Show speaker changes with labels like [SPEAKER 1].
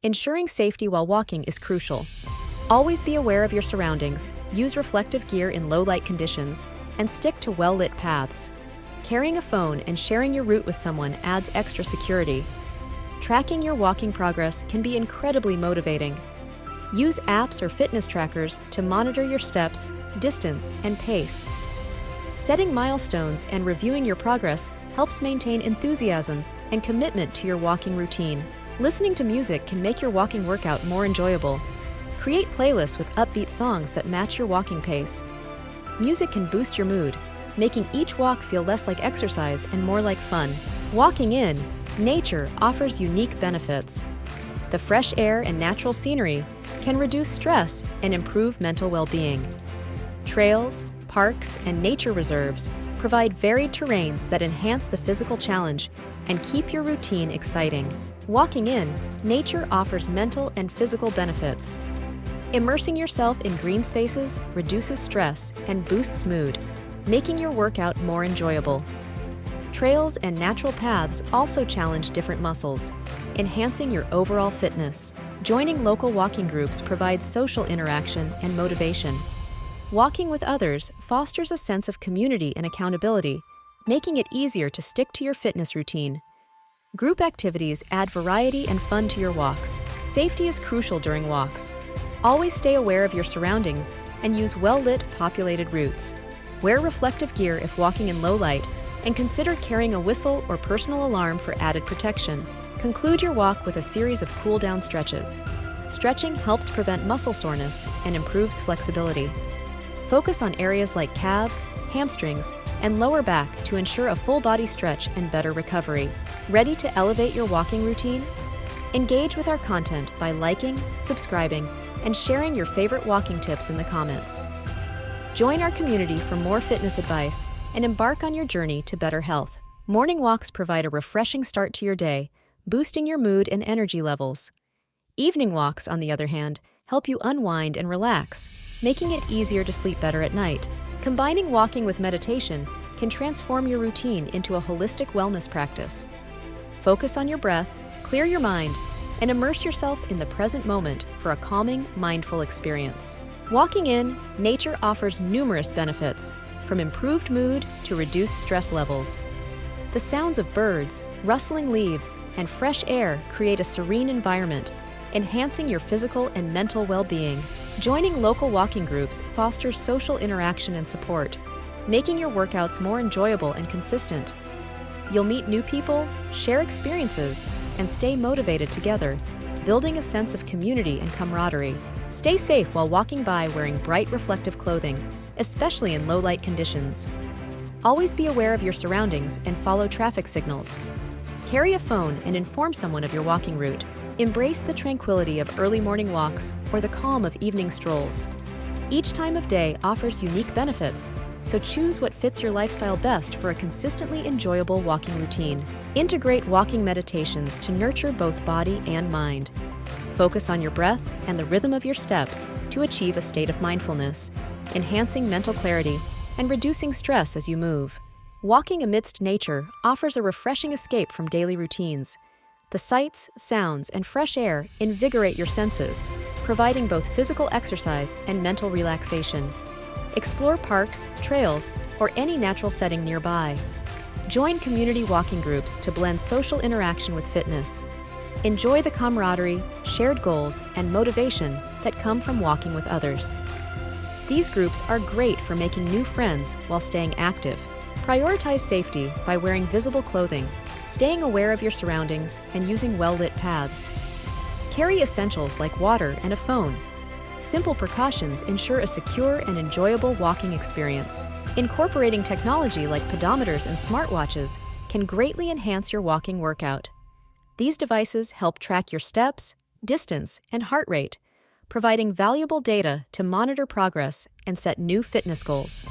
[SPEAKER 1] Ensuring safety while walking is crucial. Always be aware of your surroundings, use reflective gear in low-light conditions, and stick to well-lit paths. Carrying a phone and sharing your route with someone adds extra security. Tracking your walking progress can be incredibly motivating. Use apps or fitness trackers to monitor your steps, distance, and pace. Setting milestones and reviewing your progress helps maintain enthusiasm and commitment to your walking routine. Listening to music can make your walking workout more enjoyable. Create playlists with upbeat songs that match your walking pace. Music can boost your mood, making each walk feel less like exercise and more like fun. Walking in, nature offers unique benefits. The fresh air and natural scenery can reduce stress and improve mental well-being. Trails, parks, and nature reserves provide varied terrains that enhance the physical challenge and keep your routine exciting. Walking in, nature offers mental and physical benefits. Immersing yourself in green spaces reduces stress and boosts mood, making your workout more enjoyable. Trails and natural paths also challenge different muscles, enhancing your overall fitness. Joining local walking groups provides social interaction and motivation. Walking with others fosters a sense of community and accountability, making it easier to stick to your fitness routine. Group activities add variety and fun to your walks. Safety is crucial during walks. Always stay aware of your surroundings and use well-lit, populated routes. Wear reflective gear if walking in low light, and consider carrying a whistle or personal alarm for added protection. Conclude your walk with a series of cool-down stretches. Stretching helps prevent muscle soreness and improves flexibility. Focus on areas like calves, hamstrings, and lower back to ensure a full-body stretch and better recovery. Ready to elevate your walking routine? Engage with our content by liking, subscribing, and sharing your favorite walking tips in the comments. Join our community for more fitness advice and embark on your journey to better health. Morning walks provide a refreshing start to your day, boosting your mood and energy levels. Evening walks, on the other hand, help you unwind and relax, making it easier to sleep better at night. Combining walking with meditation can transform your routine into a holistic wellness practice. Focus on your breath, clear your mind, and immerse yourself in the present moment for a calming, mindful experience. Walking in, nature offers numerous benefits, from improved mood to reduced stress levels. The sounds of birds, rustling leaves, and fresh air create a serene environment, enhancing your physical and mental well-being. Joining local walking groups fosters social interaction and support, making your workouts more enjoyable and consistent. You'll meet new people, share experiences, and stay motivated together, building a sense of community and camaraderie. Stay safe while walking by wearing bright reflective clothing, especially in low-light conditions. Always be aware of your surroundings and follow traffic signals. Carry a phone and inform someone of your walking route. Embrace the tranquility of early morning walks or the calm of evening strolls. Each time of day offers unique benefits, so choose what fits your lifestyle best for a consistently enjoyable walking routine. Integrate walking meditations to nurture both body and mind. Focus on your breath and the rhythm of your steps to achieve a state of mindfulness, enhancing mental clarity and reducing stress as you move. Walking amidst nature offers a refreshing escape from daily routines. The sights, sounds, and fresh air invigorate your senses, providing both physical exercise and mental relaxation. Explore parks, trails, or any natural setting nearby. Join community walking groups to blend social interaction with fitness. Enjoy the camaraderie, shared goals, and motivation that come from walking with others. These groups are great for making new friends while staying active. Prioritize safety by wearing visible clothing, staying aware of your surroundings, and using well-lit paths. Carry essentials like water and a phone. Simple precautions ensure a secure and enjoyable walking experience. Incorporating technology like pedometers and smartwatches can greatly enhance your walking workout. These devices help track your steps, distance, and heart rate, providing valuable data to monitor progress and set new fitness goals.